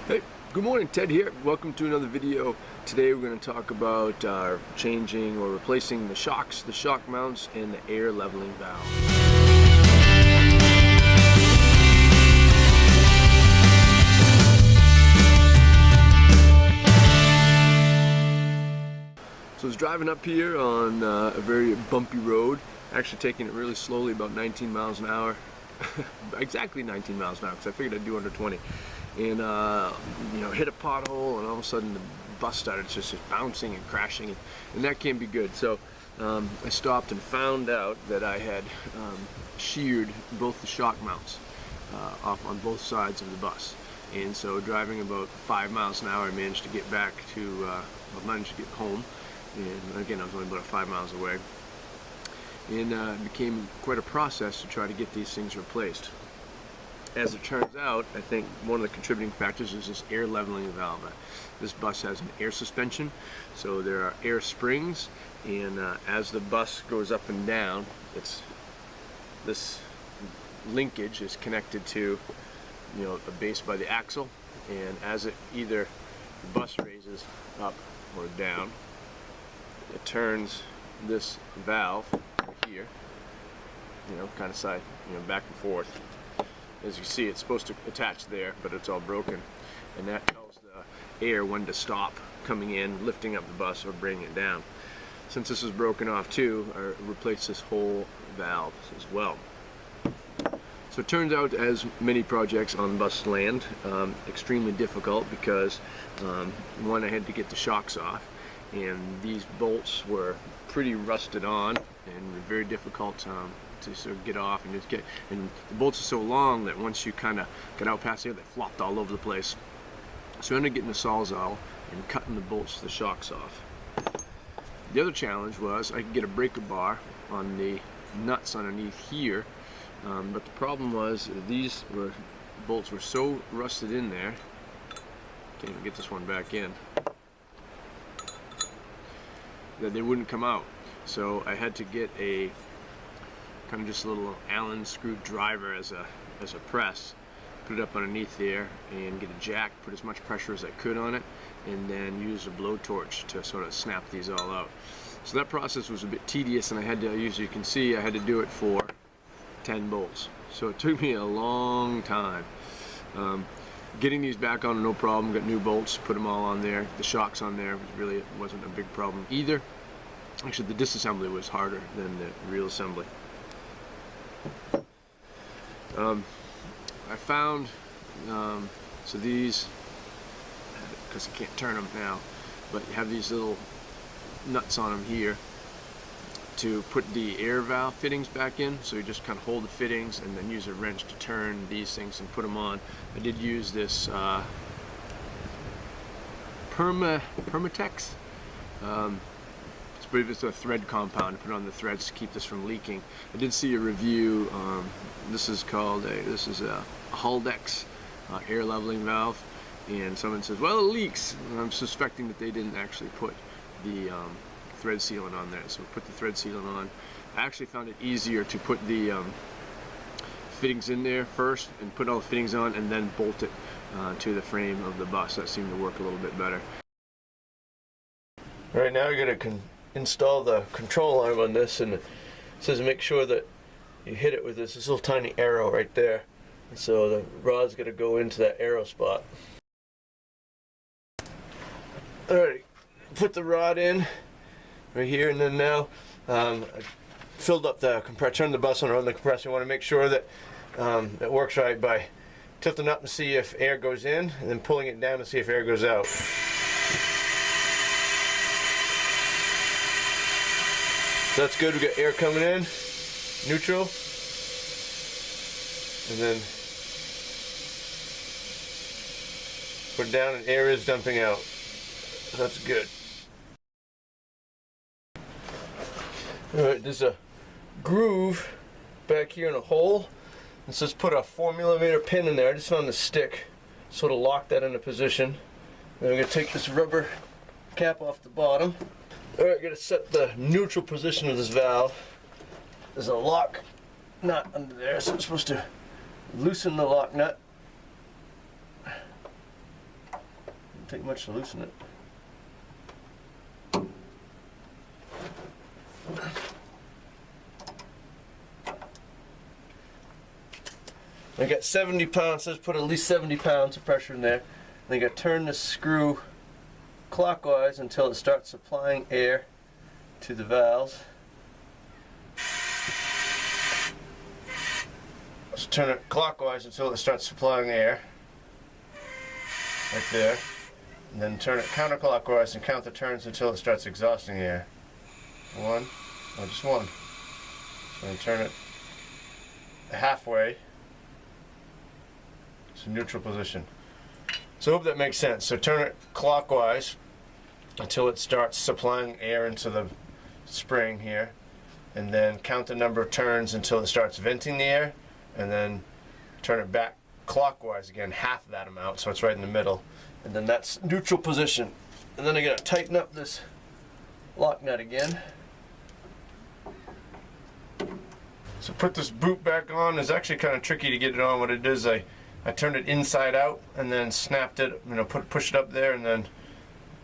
Hey, good morning, Ted here. Welcome to another video. Today we're going to talk about changing or replacing the shocks, the shock mounts, and the air leveling valve. So I was driving up here on a very bumpy road, actually taking it really slowly, about 19 miles an hour. Exactly 19 miles an hour, because I figured I'd do under 20. And hit a pothole, and all of a sudden the bus started just bouncing and crashing, and that can't be good. So I stopped and found out that I had sheared both the shock mounts off on both sides of the bus. And so driving about 5 miles an hour, I managed to get back to, managed to get home. And again, I was only about 5 miles away. And it became quite a process to try to get these things replaced. As it turns out, I think one of the contributing factors is this air leveling valve. This bus has an air suspension, so there are air springs, and as the bus goes up and down, this linkage is connected to a base by the axle, and as the bus raises up or down, it turns this valve right here, kind of side, back and forth. As you see, it's supposed to attach there, but it's all broken, and that tells the air when to stop coming in, lifting up the bus, or bringing it down. Since this is broken off too, I replaced this whole valve as well. So it turns out, as many projects on bus land, extremely difficult because one, I had to get the shocks off, and these bolts were pretty rusted on and very difficult to sort of get off, and the bolts are so long that once you kind of get out past here, they flopped all over the place. So I ended up getting the Sawzall and cutting the bolts to the shocks off. The other challenge was I could get a breaker bar on the nuts underneath here, but the problem was these bolts were so rusted in there, can't even get this one back in, that they wouldn't come out. So I had to get a kind of just a little Allen screwdriver as a press, put it up underneath there, and get a jack, put as much pressure as I could on it, and then use a blowtorch to sort of snap these all out. So that process was a bit tedious, and I had to, as you can see, I had to do it for 10 bolts. So it took me a long time. Getting these back on, no problem. Got new bolts, put them all on there. The shocks on there wasn't a big problem either. Actually, the disassembly was harder than the real assembly. I found, so these, because I can't turn them now, but you have these little nuts on them here to put the air valve fittings back in. So you just kind of hold the fittings and then use a wrench to turn these things and put them on. I did use this Permatex. It's a thread compound to put on the threads to keep this from leaking. I did see a review. This is a Haldex air leveling valve, and someone says, well, it leaks. And I'm suspecting that they didn't actually put the thread sealant on there. So we put the thread sealant on. I actually found it easier to put the fittings in there first and put all the fittings on, and then bolt it to the frame of the bus. That seemed to work a little bit better. All right, now you're going to install the control arm on this, and it says make sure that you hit it with this little tiny arrow right there. And so the rod's going to go into that arrow spot. Alright, put the rod in right here, and then now I filled up the compressor, turned the bus on the compressor. I want to make sure that it works right by tilting up and see if air goes in, and then pulling it down to see if air goes out. So that's good. We got air coming in, neutral, and then put it down, and air is dumping out. So that's good. Alright, there's a groove back here in a hole. And so let's put a 4mm pin in there. I just found the stick, sort of lock that into position. Then we're going to take this rubber cap off the bottom. Alright, going to set the neutral position of this valve. There's a lock nut under there, so I'm supposed to loosen the lock nut. Doesn't take much to loosen it. I got 70 pounds, let's put at least 70 pounds of pressure in there. Then I got to turn the screw clockwise until it starts supplying air to the valves. So turn it clockwise until it starts supplying air. Right there. And then turn it counterclockwise and count the turns until it starts exhausting air. One, no, just one. So then turn it halfway. It's a neutral position. So I hope that makes sense. So turn it clockwise until it starts supplying air into the spring here, and then count the number of turns until it starts venting the air, and then turn it back clockwise again, half of that amount, so it's right in the middle, and then that's neutral position. And then I gotta tighten up this lock nut again. So put this boot back on. It's actually kind of tricky to get it on. What it is, I turned it inside out and then snapped it, pushed it up there and then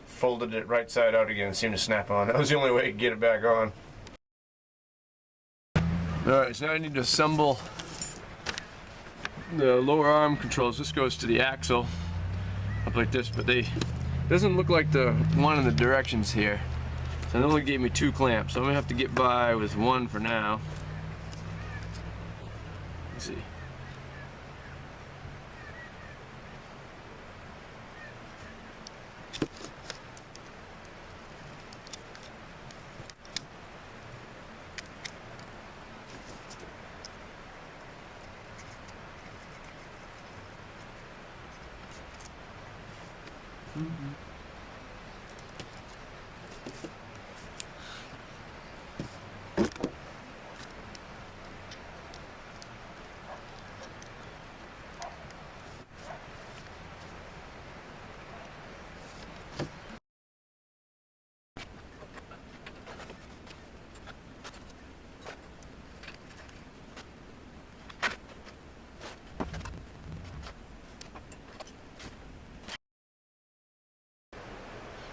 folded it right side out again. It seemed to snap on. That was the only way to get it back on. Alright, so now I need to assemble the lower arm controls. This goes to the axle up like this, but doesn't look like the one in the directions here. So they only gave me 2 clamps, so I'm gonna have to get by with 1 for now. Let's see.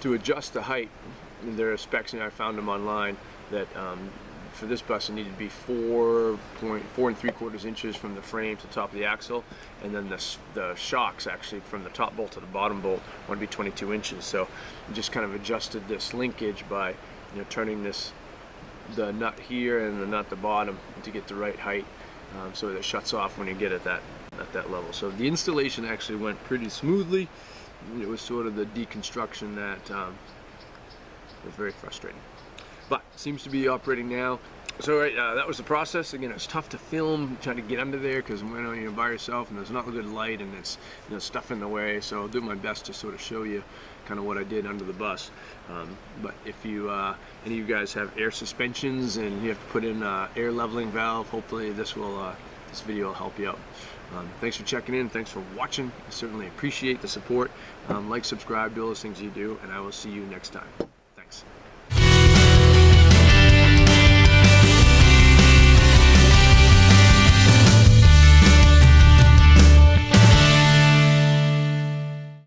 To adjust the height, there are specs, and I found them online, that for this bus it needed to be 4 3/4 inches from the frame to the top of the axle, and then the shocks actually from the top bolt to the bottom bolt want to be 22 inches. So I just kind of adjusted this linkage by turning the nut here and the nut at the bottom to get the right height, so that it shuts off when you get at that level. So the installation actually went pretty smoothly. It was sort of the deconstruction that was very frustrating, but seems to be operating now. So that was the process. Again, it's tough to film, trying to get under there, because when you're by yourself and there's not a good light and it's stuff in the way. So I'll do my best to sort of show you kind of what I did under the bus. But if you any of you guys have air suspensions and you have to put in air leveling valve, hopefully this video will help you out. Thanks for checking in. Thanks for watching. I certainly appreciate the support. Like, subscribe, do all those things you do, and I will see you next time. Thanks.